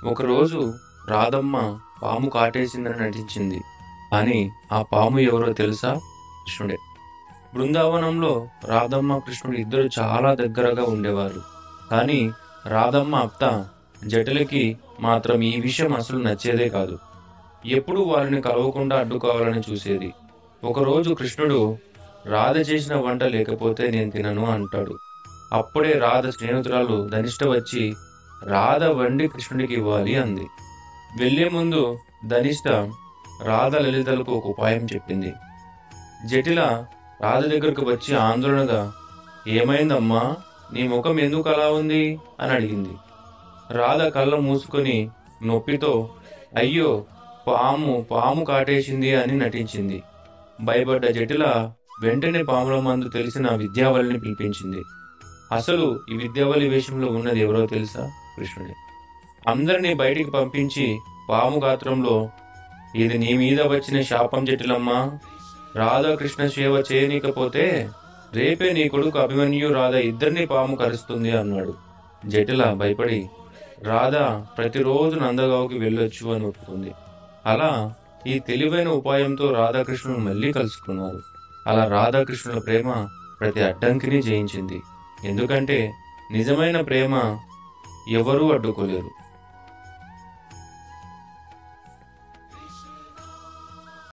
ఒకరోజు రాధమ్మ పాము కాటేసిందని నటించింది. కానీ ఆ పాము ఎవరో తెలుసా? కృష్ణుడే. బృందావనంలో రాధమ్మ కృష్ణుడు ఇద్దరు చాలా దగ్గరగా ఉండేవారు. కానీ రాధమ్మ అత్త జటిలకి మాత్రం ఈ విషయం అసలు నచ్చేదే కాదు. ఎప్పుడూ వారిని కలవకుండా అడ్డుకోవాలని చూసేది. ఒకరోజు కృష్ణుడు రాధ చేసిన వంట లేకపోతే నేను తినను అంటాడు. అప్పుడే రాధ స్నేహితురాలు ధనిష్ట వచ్చి రాధ వండి కృష్ణుడికి ఇవ్వాలి అంది. వెళ్లే ముందు ధనిష్ట రాధ లలితలకు ఒక ఉపాయం చెప్పింది. జటిల రాధ దగ్గరకు వచ్చి ఆందోళనగా, ఏమైందమ్మా, నీ ముఖం ఎందుకు అలా ఉంది అని అడిగింది. రాధ కళ్ళ మూసుకొని నొప్పితో అయ్యో పాము కాటేసింది అని నటించింది. భయపడ్డ జటిల వెంటనే పాముల మందు తెలిసిన విద్యావళిని పిలిపించింది. అసలు ఈ విద్యావళి వేషంలో ఉన్నది ఎవరో తెలుసా? కృష్ణుడే. అందరినీ బయటికి పంపించి పాము గాత్రంలో, ఇది నీ మీద వచ్చిన శాపం జటిలమ్మా, రాధాకృష్ణ సేవ చేయనీకపోతే రేపే నీ కొడుకు అభిమన్యు రాధ ఇద్దరిని పాము కరుస్తుంది అన్నాడు. జటిల భయపడి రాధ ప్రతిరోజు నందగావుకి వెళ్ళొచ్చు అని ఒప్పుకుంది. అలా ఈ తెలివైన ఉపాయంతో రాధాకృష్ణులు మళ్ళీ కలుసుకున్నారు. అలా రాధాకృష్ణుల ప్రేమ ప్రతి అడ్డంకిని జయించింది. ఎందుకంటే నిజమైన ప్రేమ ఎవరూ అడ్డుకోలేరు.